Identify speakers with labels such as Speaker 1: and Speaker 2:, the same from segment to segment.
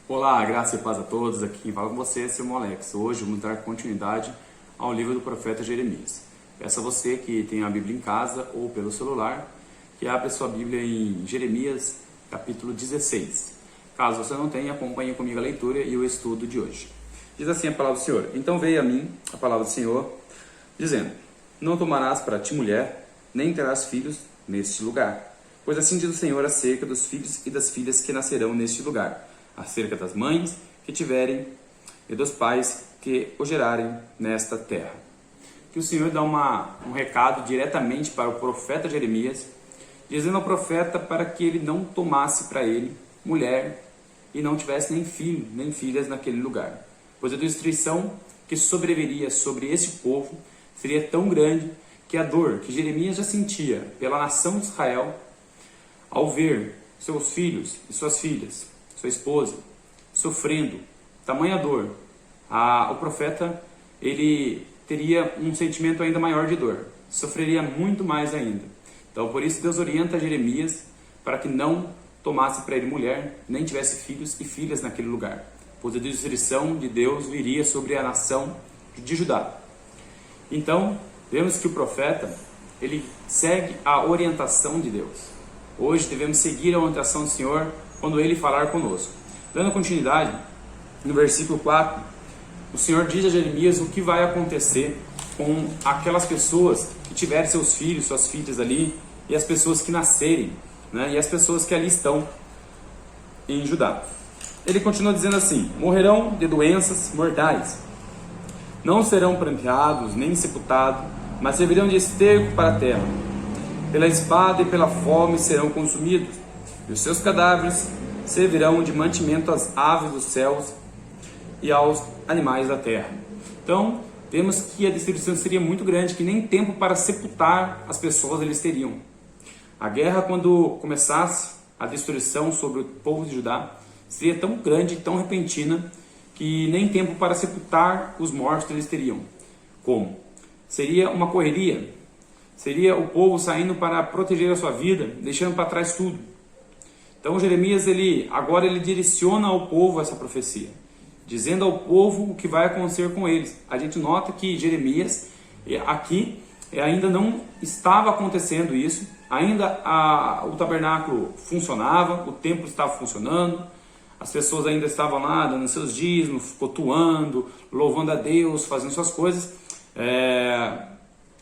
Speaker 1: Olá, graça e paz a todos. Aqui quem fala com você é seu Alex. Hoje vamos dar continuidade ao livro do profeta Jeremias. Peço a você que tem a Bíblia em casa ou pelo celular, que abra sua Bíblia em Jeremias, capítulo 16. Caso você não tenha, acompanhe comigo a leitura e o estudo de hoje. Diz assim a palavra do Senhor: Então veio a mim a palavra do Senhor, dizendo: Não tomarás para ti mulher, nem terás filhos neste lugar. Pois assim diz o Senhor acerca dos filhos e das filhas que nascerão neste lugar, acerca das mães que tiverem e dos pais que o gerarem nesta terra. Que o Senhor dá um recado diretamente para o profeta Jeremias, dizendo ao profeta para que ele não tomasse para ele mulher e não tivesse nem filho, nem filhas naquele lugar. Pois a destruição que sobreviria sobre esse povo seria tão grande que a dor que Jeremias já sentia pela nação de Israel, ao ver seus filhos e suas filhas, sua esposa, sofrendo tamanha dor, o profeta ele teria um sentimento ainda maior de dor, sofreria muito mais ainda. Então por isso Deus orienta Jeremias para que não tomasse para ele mulher, nem tivesse filhos e filhas naquele lugar, pois a destruição de Deus viria sobre a nação de Judá. Então vemos que o profeta ele segue a orientação de Deus. Hoje devemos seguir a orientação do Senhor quando Ele falar conosco. Dando continuidade, no versículo 4, o Senhor diz a Jeremias o que vai acontecer com aquelas pessoas que tiverem seus filhos, suas filhas ali, e as pessoas que nascerem, né, e as pessoas que ali estão em Judá. Ele continua dizendo assim: morrerão de doenças mortais, não serão pranteados nem sepultados, mas servirão de esterco para a terra. Pela espada e pela fome serão consumidos, e os seus cadáveres servirão de mantimento às aves dos céus e aos animais da terra. Então, vemos que a destruição seria muito grande, que nem tempo para sepultar as pessoas eles teriam. A guerra, quando começasse a destruição sobre o povo de Judá, seria tão grande, tão repentina, que nem tempo para sepultar os mortos eles teriam. Como? Seria uma correria. Seria o povo saindo para proteger a sua vida, deixando para trás tudo. Então Jeremias agora ele direciona ao povo essa profecia, dizendo ao povo o que vai acontecer com eles. A gente nota que Jeremias aqui ainda não estava acontecendo isso, ainda o tabernáculo funcionava, o templo estava funcionando, as pessoas ainda estavam lá dando seus dízimos, cultuando, louvando a Deus, fazendo suas coisas.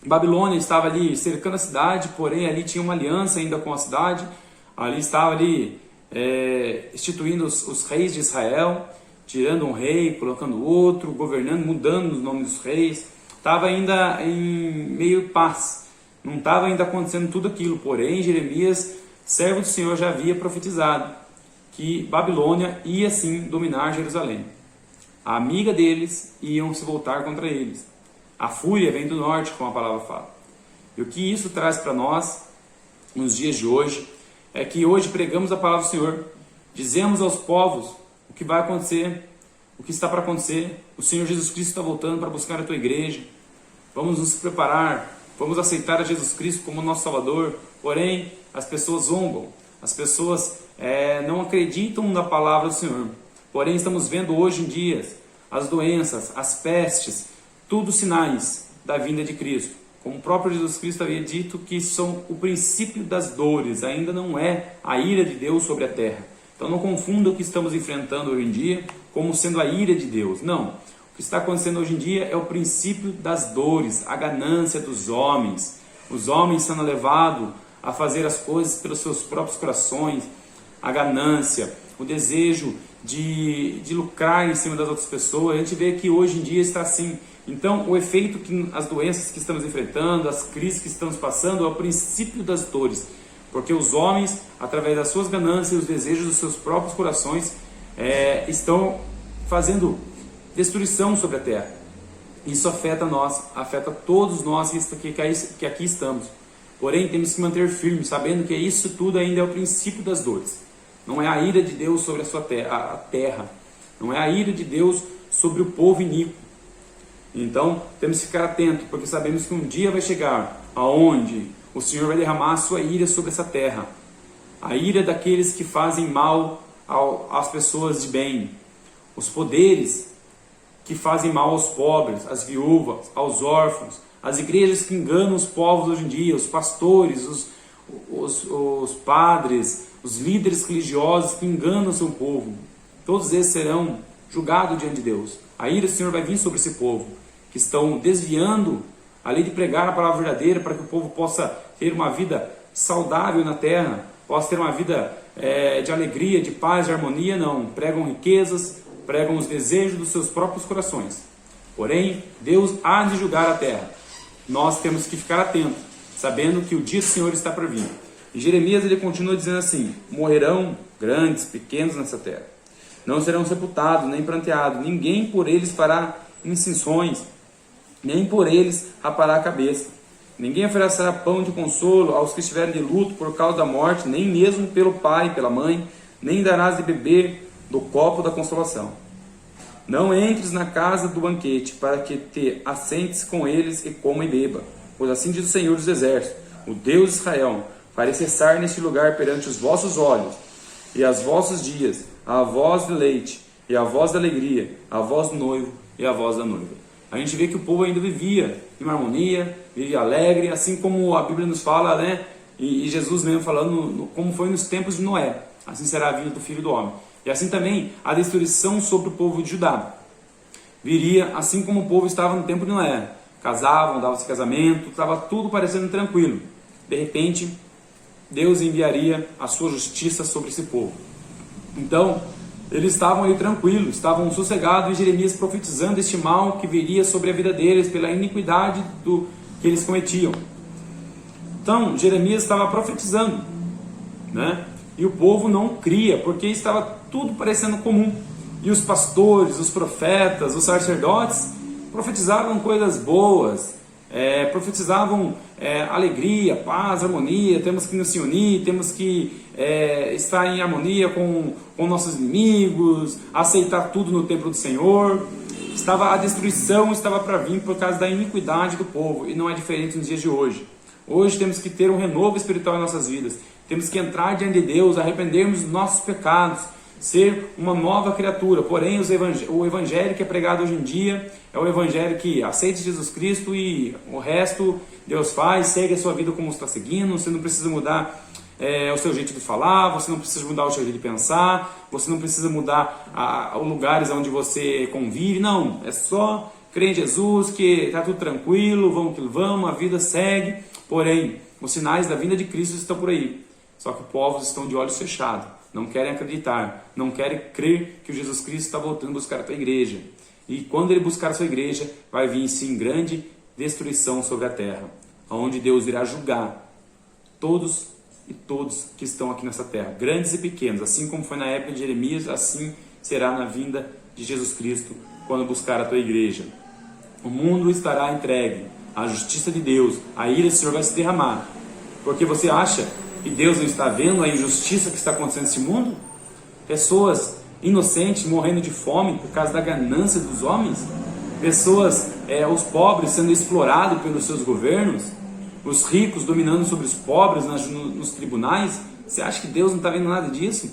Speaker 1: Babilônia estava ali cercando a cidade, porém ali tinha uma aliança ainda com a cidade, ali estava instituindo os reis de Israel, tirando um rei, colocando outro, governando, mudando os nomes dos reis. Estava ainda em meio paz, não estava ainda acontecendo tudo aquilo, porém Jeremias, servo do Senhor, já havia profetizado que Babilônia ia sim dominar Jerusalém. A amiga deles iam se voltar contra eles. A fúria vem do norte, como a palavra fala. E o que isso traz para nós, nos dias de hoje, é que hoje pregamos a palavra do Senhor, dizemos aos povos o que vai acontecer, o que está para acontecer. O Senhor Jesus Cristo está voltando para buscar a tua igreja. Vamos nos preparar, vamos aceitar a Jesus Cristo como nosso Salvador. Porém, as pessoas zombam, as pessoas não acreditam na palavra do Senhor. Porém, estamos vendo hoje em dia as doenças, as pestes, tudo sinais da vinda de Cristo. Como o próprio Jesus Cristo havia dito, que são o princípio das dores, ainda não é a ira de Deus sobre a terra. Então não confunda o que estamos enfrentando hoje em dia como sendo a ira de Deus. Não. O que está acontecendo hoje em dia é o princípio das dores, a ganância dos homens. Os homens sendo levados a fazer as coisas pelos seus próprios corações, a ganância, o desejo de lucrar em cima das outras pessoas. A gente vê que hoje em dia está assim. Então, o efeito que as doenças que estamos enfrentando, as crises que estamos passando, é o princípio das dores. Porque os homens, através das suas ganâncias e os desejos dos seus próprios corações, estão fazendo destruição sobre a terra. Isso afeta nós, afeta todos nós que aqui estamos. Porém, temos que manter firme, sabendo que isso tudo ainda é o princípio das dores. Não é a ira de Deus sobre a terra. Não é a ira de Deus sobre o povo iníquo. Então, temos que ficar atentos, porque sabemos que um dia vai chegar aonde o Senhor vai derramar a sua ira sobre essa terra. A ira daqueles que fazem mal às pessoas de bem, os poderes que fazem mal aos pobres, às viúvas, aos órfãos, as igrejas que enganam os povos hoje em dia, os pastores, os padres, os líderes religiosos que enganam o seu povo. Todos esses serão julgados diante de Deus. A ira do Senhor vai vir sobre esse povo, que estão desviando a lei de pregar a palavra verdadeira para que o povo possa ter uma vida saudável na terra, possa ter uma vida de alegria, de paz, de harmonia. Não, pregam riquezas, pregam os desejos dos seus próprios corações. Porém, Deus há de julgar a terra. Nós temos que ficar atentos, sabendo que o dia do Senhor está por vir. E Jeremias ele continua dizendo assim: morrerão grandes, pequenos nessa terra. Não serão sepultados, nem pranteados. Ninguém por eles fará incisões, nem por eles rapará a cabeça. Ninguém oferecerá pão de consolo aos que estiverem de luto por causa da morte, nem mesmo pelo pai e pela mãe, nem darás de beber do copo da consolação. Não entres na casa do banquete, para que te assentes com eles e coma e beba. Pois assim diz o Senhor dos Exércitos, o Deus de Israel: farei cessar neste lugar perante os vossos olhos, e aos vossos dias, a voz de leite, e a voz da alegria, a voz do noivo e a voz da noiva. A gente vê que o povo ainda vivia em harmonia, vivia alegre, assim como a Bíblia nos fala, né? E Jesus mesmo falando como foi nos tempos de Noé. Assim será a vinda do Filho do Homem. E assim também a destruição sobre o povo de Judá viria assim como o povo estava no tempo de Noé. Casavam, davam-se casamento, estava tudo parecendo tranquilo. De repente, Deus enviaria a sua justiça sobre esse povo. Então, eles estavam aí tranquilos, estavam sossegados, e Jeremias profetizando este mal que viria sobre a vida deles pela iniquidade que eles cometiam. Então, Jeremias estava profetizando, né? E o povo não cria, porque estava tudo parecendo comum. E os pastores, os profetas, os sacerdotes profetizavam coisas boas, profetizavam alegria, paz, harmonia. Temos que nos unir, temos que estar em harmonia com nossos inimigos, aceitar tudo no templo do Senhor. A destruição estava para vir por causa da iniquidade do povo, e não é diferente nos dias de hoje. Hoje temos que ter um renovo espiritual em nossas vidas. Temos que entrar diante de Deus, arrependermos dos nossos pecados, ser uma nova criatura. Porém, o evangelho que é pregado hoje em dia é o evangelho que aceita Jesus Cristo e o resto Deus faz, segue a sua vida como está seguindo. Você não precisa mudar o seu jeito de falar, você não precisa mudar o seu jeito de pensar, você não precisa mudar os lugares onde você convive. Não, é só crer em Jesus que está tudo tranquilo, vamos que vamos, a vida segue. Porém, os sinais da vinda de Cristo estão por aí. Só que povos estão de olhos fechados, não querem acreditar, não querem crer que o Jesus Cristo está voltando a buscar a tua igreja. E quando ele buscar a sua igreja, vai vir sim grande destruição sobre a terra, onde Deus irá julgar todos e todos que estão aqui nessa terra, grandes e pequenos. Assim como foi na época de Jeremias, assim será na vinda de Jesus Cristo, quando buscar a tua igreja. O mundo estará entregue à justiça de Deus, a ira do Senhor vai se derramar. Porque você acha que Deus não está vendo a injustiça que está acontecendo nesse mundo? Pessoas inocentes morrendo de fome por causa da ganância dos homens? Pessoas, os pobres sendo explorados pelos seus governos? Os ricos dominando sobre os pobres nos tribunais? Você acha que Deus não está vendo nada disso?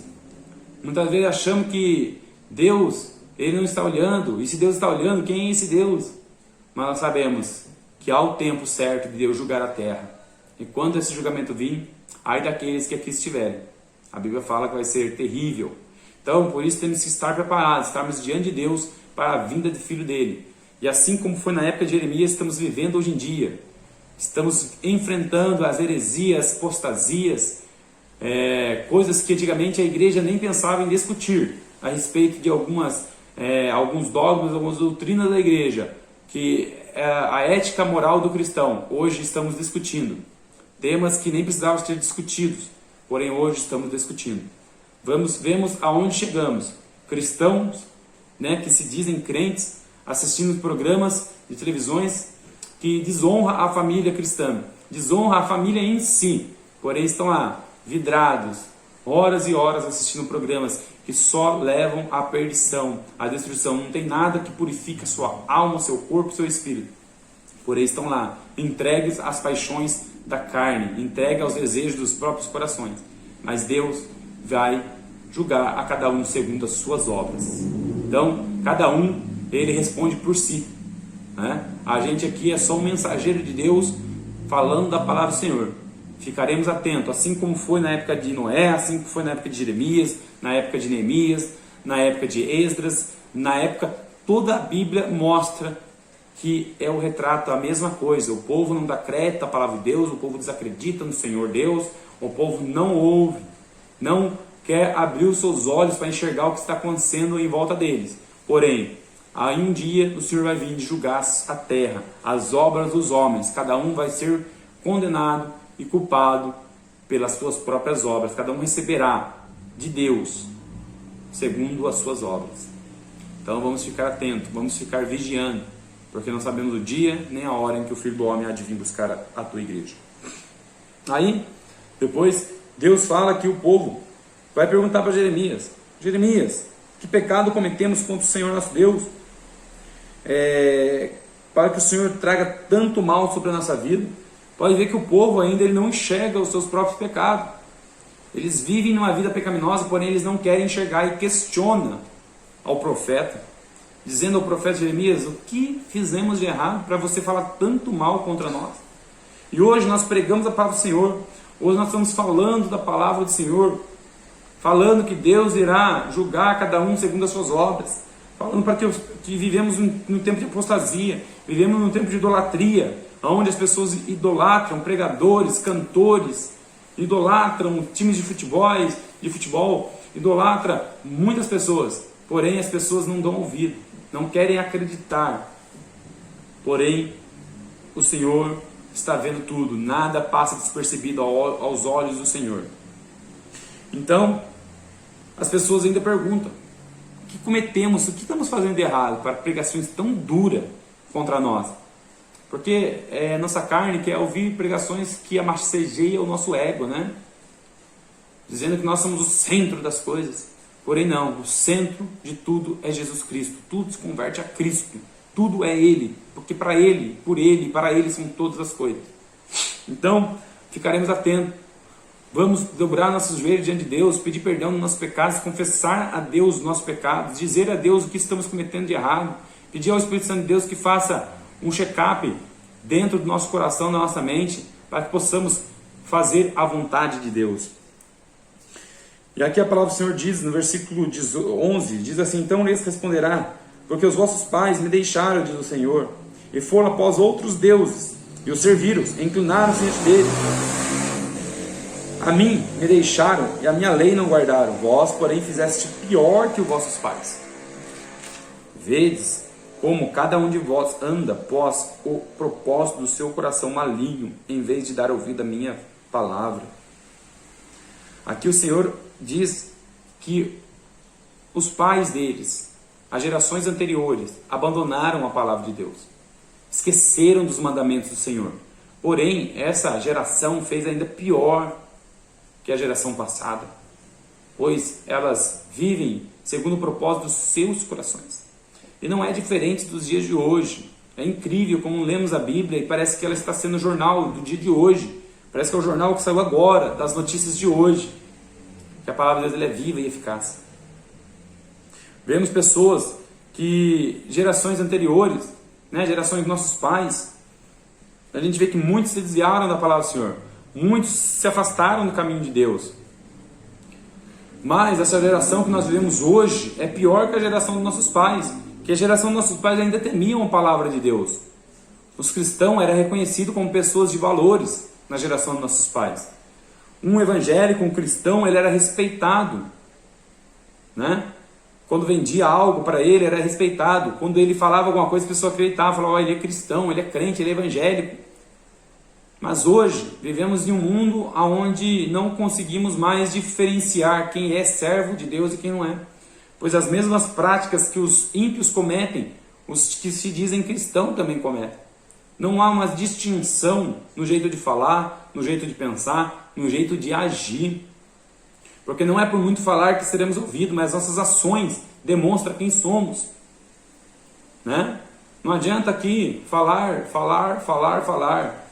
Speaker 1: Muitas vezes achamos que Deus, ele não está olhando. E se Deus está olhando, quem é esse Deus? Mas nós sabemos que há o tempo certo de Deus julgar a terra. E quando esse julgamento vir, ai daqueles que aqui estiverem. A Bíblia fala que vai ser terrível. Então, por isso temos que estar preparados, estarmos diante de Deus para a vinda do Filho dele. E assim como foi na época de Jeremias, estamos vivendo hoje em dia. Estamos enfrentando as heresias, apostasias, coisas que antigamente a igreja nem pensava em discutir a respeito de alguns dogmas, algumas doutrinas da igreja, que a ética moral do cristão. Hoje estamos discutindo temas que nem precisavam ser discutidos, porém hoje estamos discutindo. Vemos aonde chegamos. Cristãos, que se dizem crentes, assistindo programas de televisões que desonra a família cristã, desonra a família em si, porém estão lá, vidrados, horas e horas assistindo programas que só levam à perdição, à destruição. Não tem nada que purifique a sua alma, seu corpo, seu espírito. Porém estão lá, entregues às paixões da carne, entregues aos desejos dos próprios corações. Mas Deus vai julgar a cada um segundo as suas obras. Então, cada um, ele responde por si, né? A gente aqui é só um mensageiro de Deus falando da palavra do Senhor. Ficaremos atentos, assim como foi na época de Noé, assim como foi na época de Jeremias, na época de Neemias, na época de Esdras, na época, toda a Bíblia mostra que é o retrato, a mesma coisa. O povo não dá crédito à palavra de Deus, o povo desacredita no Senhor Deus, o povo não ouve, não quer abrir os seus olhos para enxergar o que está acontecendo em volta deles. Porém, aí um dia o Senhor vai vir julgar a terra, as obras dos homens, cada um vai ser condenado e culpado pelas suas próprias obras, cada um receberá de Deus segundo as suas obras. Então vamos ficar atentos, vamos ficar vigiando, porque não sabemos o dia nem a hora em que o Filho do Homem há de vir buscar a tua igreja. Aí, depois, Deus fala que o povo vai perguntar para Jeremias: Jeremias, que pecado cometemos contra o Senhor nosso Deus, para que o Senhor traga tanto mal sobre a nossa vida? Pode ver que o povo ainda ele não enxerga os seus próprios pecados. Eles vivem numa vida pecaminosa, porém eles não querem enxergar, e questiona ao profeta, dizendo ao profeta Jeremias: o que fizemos de errado para você falar tanto mal contra nós? E hoje nós pregamos a palavra do Senhor, hoje nós estamos falando da palavra do Senhor, falando que Deus irá julgar cada um segundo as suas obras, falando para que vivemos num tempo de apostasia, vivemos num tempo de idolatria, onde as pessoas idolatram pregadores, cantores, idolatram times de futebol, idolatra muitas pessoas, porém as pessoas não dão ouvido, não querem acreditar. Porém, o Senhor está vendo tudo, nada passa despercebido aos olhos do Senhor. Então, as pessoas ainda perguntam: o que cometemos, o que estamos fazendo de errado para pregações tão duras contra nós? Porque nossa carne quer ouvir pregações que amassageiam o nosso ego, né? Dizendo que nós somos o centro das coisas. Porém não, o centro de tudo é Jesus Cristo. Tudo se converte a Cristo. Tudo é Ele, porque para Ele, por Ele, para Ele são todas as coisas. Então, ficaremos atentos. Vamos dobrar nossos joelhos diante de Deus, pedir perdão dos nossos pecados, confessar a Deus os nossos pecados, dizer a Deus o que estamos cometendo de errado, pedir ao Espírito Santo de Deus que faça um check-up dentro do nosso coração, da nossa mente, para que possamos fazer a vontade de Deus. E aqui a palavra do Senhor diz, no versículo 11, diz assim: então lhes responderá: porque os vossos pais me deixaram, diz o Senhor, e foram após outros deuses, e os serviram, e inclinaram-se diante deles. A mim me deixaram, e a minha lei não guardaram. Vós, porém, fizeste pior que os vossos pais. Vedes como cada um de vós anda após o propósito do seu coração maligno, em vez de dar ouvido à minha palavra. Aqui o Senhor diz que os pais deles, as gerações anteriores, abandonaram a palavra de Deus, esqueceram dos mandamentos do Senhor. Porém, essa geração fez ainda pior que a geração passada, pois elas vivem segundo o propósito dos seus corações. E não é diferente dos dias de hoje. É incrível como lemos a Bíblia e parece que ela está sendo o jornal do dia de hoje. Parece que é o jornal que saiu agora, das notícias de hoje. Que a palavra de Deus é viva e eficaz. Vemos pessoas que, gerações anteriores, gerações dos nossos pais, a gente vê que muitos se desviaram da palavra do Senhor. Muitos se afastaram do caminho de Deus. Mas essa geração que nós vivemos hoje é pior que a geração dos nossos pais. Que a geração dos nossos pais ainda temiam a palavra de Deus. Os cristãos eram reconhecidos como pessoas de valores na geração dos nossos pais. Um evangélico, um cristão, ele era respeitado, né? Quando vendia algo para ele, era respeitado. Quando ele falava alguma coisa, a pessoa acreditava, falava: ele é cristão, ele é crente, ele é evangélico. Mas hoje, vivemos em um mundo onde não conseguimos mais diferenciar quem é servo de Deus e quem não é. Pois as mesmas práticas que os ímpios cometem, os que se dizem cristãos também cometem. Não há uma distinção no jeito de falar, no jeito de pensar, no jeito de agir. Porque não é por muito falar que seremos ouvidos, mas nossas ações demonstram quem somos. Né? Não adianta aqui falar,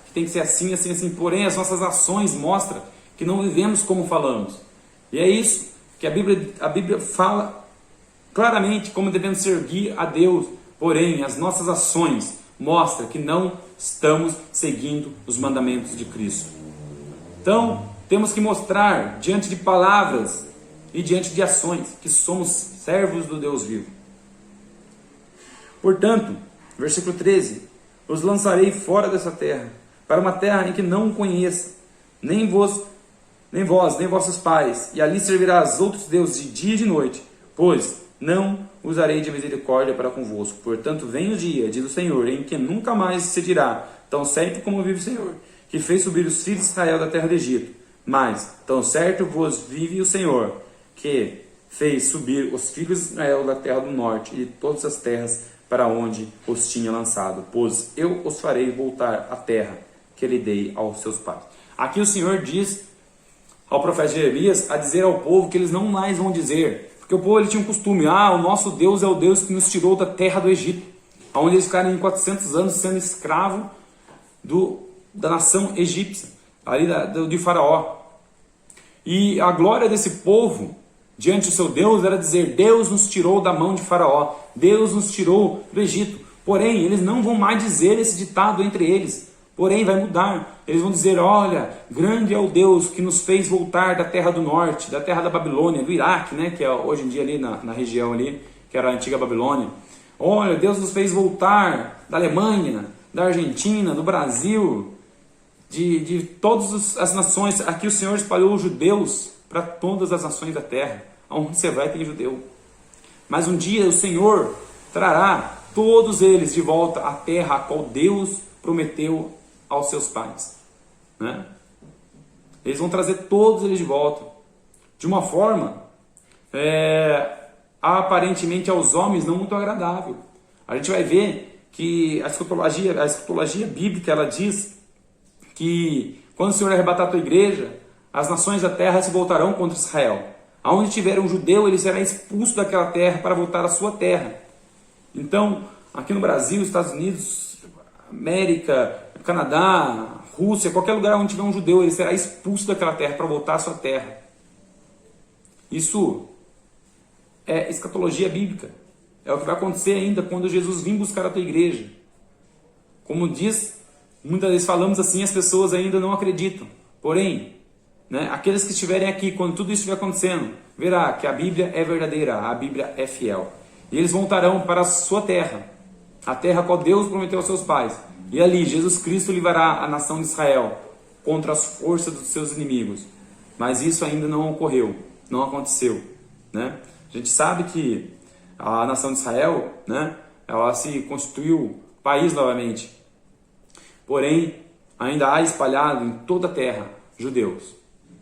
Speaker 1: que tem que ser assim, assim, assim. Porém, as nossas ações mostram que não vivemos como falamos. E é isso que a Bíblia fala claramente como devemos servir a Deus, porém as nossas ações mostram que não estamos seguindo os mandamentos de Cristo. Então, temos que mostrar diante de palavras e diante de ações que somos servos do Deus vivo. Portanto, versículo 13: os lançarei fora dessa terra, para uma terra em que não conheça, nem vós, nem vossos pais, e ali servirás outros deuses de dia e de noite, pois não usarei de misericórdia para convosco. Portanto, vem o dia, diz o Senhor, em que nunca mais se dirá: tão certo como vive o Senhor, que fez subir os filhos de Israel da terra do Egito. Mas, tão certo vos vive o Senhor, que fez subir os filhos de Israel da terra do norte e de todas as terras para onde os tinha lançado, pois eu os farei voltar à terra que lhe dei aos seus pais. Aqui o Senhor diz ao profeta Jeremias a dizer ao povo que eles não mais vão dizer, porque o povo ele tinha um costume: o nosso Deus é o Deus que nos tirou da terra do Egito, onde eles ficaram em 400 anos sendo escravo da nação egípcia, ali de Faraó. E a glória desse povo diante do seu Deus era dizer: Deus nos tirou da mão de Faraó, Deus nos tirou do Egito. Porém, eles não vão mais dizer esse ditado entre eles, porém vai mudar. Eles vão dizer: olha, grande é o Deus que nos fez voltar da terra do norte, da terra da Babilônia, do Iraque, né, que é hoje em dia ali na região ali, que era a antiga Babilônia. Olha, Deus nos fez voltar da Alemanha, da Argentina, do Brasil, de todas as nações. Aqui o Senhor espalhou os judeus para todas as nações da terra. Aonde você vai tem judeu. Mas um dia o Senhor trará todos eles de volta à terra a qual Deus prometeu aos seus pais, né? Eles vão trazer todos eles de volta de uma forma aparentemente aos homens não muito agradável. A gente vai ver que a escatologia bíblica ela diz que quando o Senhor arrebatar a tua igreja, as nações da terra se voltarão contra Israel. Aonde tiver um judeu, ele será expulso daquela terra para voltar à sua terra. Então, aqui no Brasil, Estados Unidos, América, Canadá, Rússia, qualquer lugar onde tiver um judeu, ele será expulso daquela terra para voltar à sua terra. Isso é escatologia bíblica. É o que vai acontecer ainda quando Jesus vir buscar a tua igreja. Como diz, muitas vezes falamos assim, as pessoas ainda não acreditam. Porém, aqueles que estiverem aqui, quando tudo isso estiver acontecendo, verá que a Bíblia é verdadeira, a Bíblia é fiel. E eles voltarão para a sua terra, a terra a qual Deus prometeu aos seus pais. E ali Jesus Cristo livrará a nação de Israel contra as forças dos seus inimigos. Mas isso ainda não ocorreu, não aconteceu, né? A gente sabe que a nação de Israel, ela se constituiu país novamente. Porém, ainda há espalhado em toda a terra judeus.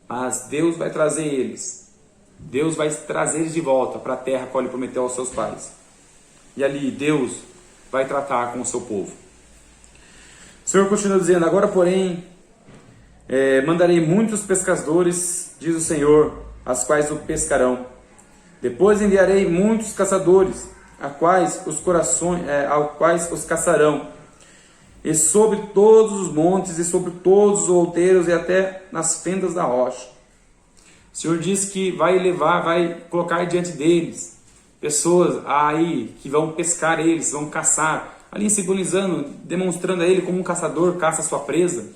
Speaker 1: Mas Deus vai trazer eles. Deus vai trazer eles de volta para a terra que Ele prometeu aos seus pais. E ali Deus vai tratar com o seu povo. O Senhor continua dizendo: agora, porém, mandarei muitos pescadores, diz o Senhor, as quais o pescarão. Depois enviarei muitos caçadores, ao quais os caçarão. E sobre todos os montes, e sobre todos os outeiros, e até nas fendas da rocha. O Senhor diz que vai colocar diante deles pessoas aí que vão pescar eles, vão caçar, ali simbolizando, demonstrando a ele como um caçador caça a sua presa,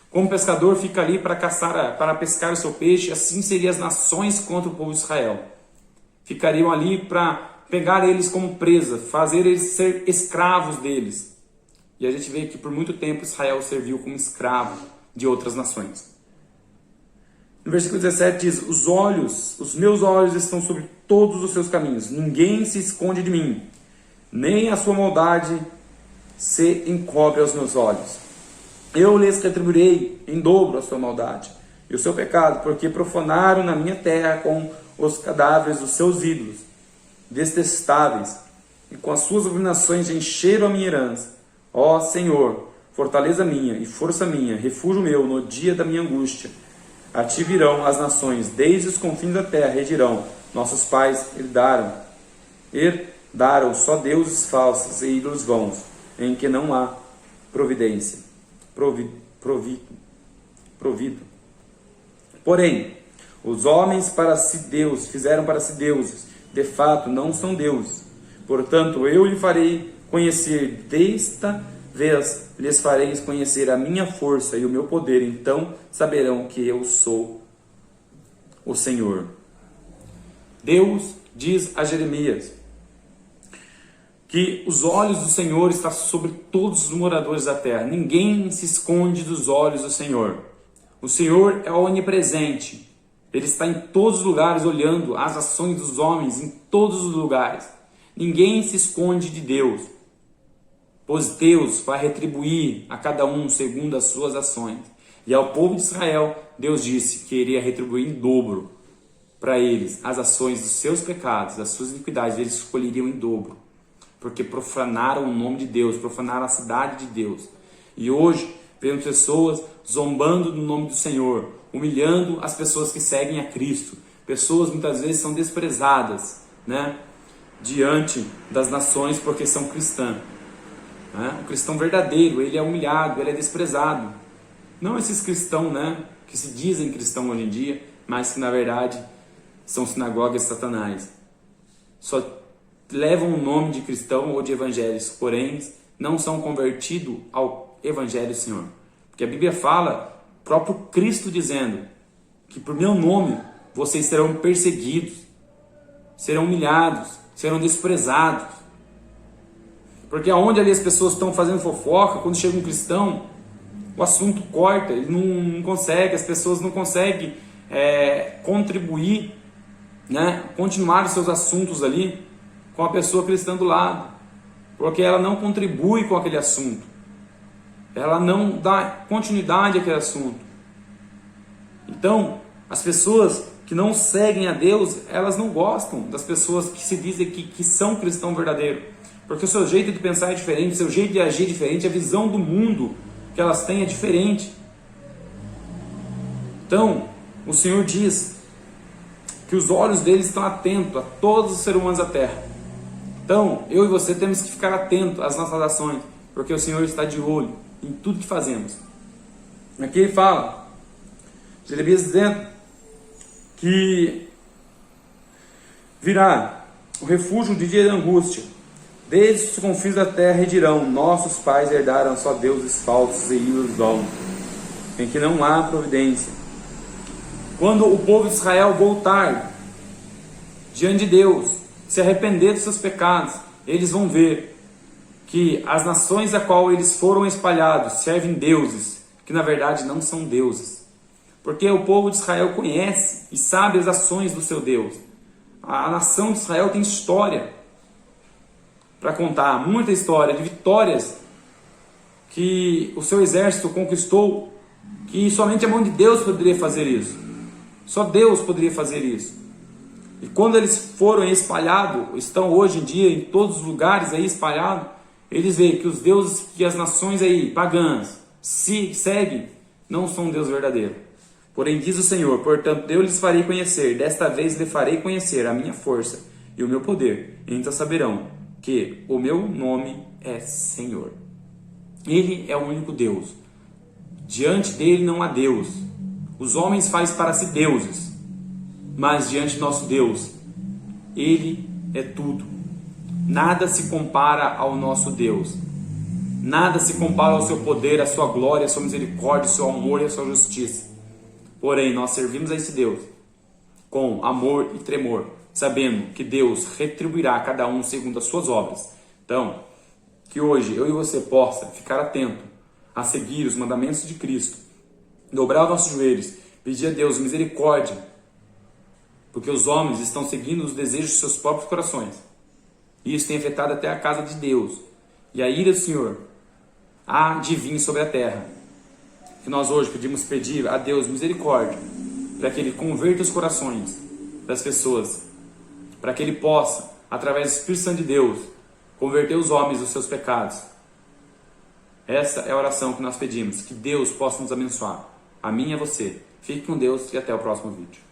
Speaker 1: como um pescador fica ali para pescar o seu peixe. Assim seriam as nações contra o povo de Israel. Ficariam ali para pegar eles como presa, fazer eles ser escravos deles. E a gente vê que por muito tempo Israel serviu como escravo de outras nações. No versículo 17 diz: os meus olhos estão sobre todos os seus caminhos, ninguém se esconde de mim, nem a sua maldade se encobre aos meus olhos. Eu lhes retribuirei em dobro a sua maldade e o seu pecado, porque profanaram na minha terra com os cadáveres dos seus ídolos detestáveis, e com as suas abominações encheram a minha herança. Ó Senhor, fortaleza minha e força minha, refúgio meu no dia da minha angústia. A ti virão as nações, desde os confins da terra, e dirão: nossos pais herdaram só deuses falsos e ídolos vãos, em que não há providência, provido. Porém, Os homens para si Deus, fizeram para si deuses, de fato não são deuses. Portanto, eu lhe farei conhecer, desta vez lhes farei conhecer a minha força e o meu poder, então saberão que eu sou o Senhor. Deus diz a Jeremias que os olhos do Senhor estão sobre todos os moradores da terra. Ninguém se esconde dos olhos do Senhor. O Senhor é onipresente. Ele está em todos os lugares, olhando as ações dos homens em todos os lugares. Ninguém se esconde de Deus, pois Deus vai retribuir a cada um segundo as suas ações. E ao povo de Israel, Deus disse que iria retribuir em dobro para eles as ações dos seus pecados, das suas iniquidades. Eles escolheriam em dobro, porque profanaram o nome de Deus, profanaram a cidade de Deus. E hoje vemos pessoas zombando do nome do Senhor, humilhando as pessoas que seguem a Cristo. Pessoas muitas vezes são desprezadas, né, diante das nações porque são cristãs. O cristão verdadeiro, ele é humilhado, ele é desprezado. Não esses cristãos, né, que se dizem cristãos hoje em dia, mas que na verdade são sinagogas de Satanás. Só levam o nome de cristão ou de evangélicos, porém não são convertidos ao evangelho do Senhor. Porque a Bíblia fala, próprio Cristo dizendo, que por meu nome vocês serão perseguidos, serão humilhados, serão desprezados. Porque aonde ali as pessoas estão fazendo fofoca, quando chega um cristão, o assunto corta, ele não consegue, as pessoas não conseguem contribuir, né, continuar os seus assuntos ali com a pessoa cristã do lado, porque ela não contribui com aquele assunto, ela não dá continuidade àquele assunto. Então, as pessoas que não seguem a Deus, elas não gostam das pessoas que se dizem que são cristão verdadeiro, porque o seu jeito de pensar é diferente, o seu jeito de agir é diferente, a visão do mundo que elas têm é diferente. Então, o Senhor diz que os olhos deles estão atentos a todos os seres humanos da terra. Então, eu e você temos que ficar atentos às nossas ações, porque o Senhor está de olho em tudo que fazemos. Aqui ele fala, Jeremias dizendo que virá o refúgio de dia de angústia, desde os confins da terra, e dirão, nossos pais herdaram só deuses falsos e ídolos vãos, em que não há providência. Quando o povo de Israel voltar diante de Deus, se arrepender dos seus pecados, eles vão ver que as nações a qual eles foram espalhados servem deuses, que na verdade não são deuses. Porque o povo de Israel conhece e sabe as ações do seu Deus. A nação de Israel tem história para contar, muita história de vitórias que o seu exército conquistou, que somente a mão de Deus poderia fazer isso. Só Deus poderia fazer isso. E quando eles foram espalhados, estão hoje em dia em todos os lugares aí espalhados, eles veem que os deuses que as nações aí pagãs se seguem não são um Deus verdadeiro. Porém diz o Senhor, portanto eu lhes farei conhecer, desta vez lhe farei conhecer a minha força e o meu poder, então saberão que o meu nome é Senhor. Ele é o único Deus. Diante dele não há Deus. Os homens fazem para si deuses, mas diante do nosso Deus, ele é tudo. Nada se compara ao nosso Deus. Nada se compara ao seu poder, à sua glória, à sua misericórdia, ao seu amor e à sua justiça. Porém, nós servimos a esse Deus com amor e tremor, sabendo que Deus retribuirá a cada um segundo as suas obras. Então, que hoje eu e você possa ficar atento a seguir os mandamentos de Cristo, dobrar os nossos joelhos, pedir a Deus misericórdia, porque os homens estão seguindo os desejos de seus próprios corações. E isso tem afetado até a casa de Deus. E a ira do Senhor há de vir sobre a terra. Que nós hoje pedimos pedir a Deus misericórdia, para que Ele converta os corações das pessoas, para que Ele possa, através do Espírito Santo de Deus, converter os homens dos seus pecados. Essa é a oração que nós pedimos, que Deus possa nos abençoar. A mim e a você. Fique com Deus e até o próximo vídeo.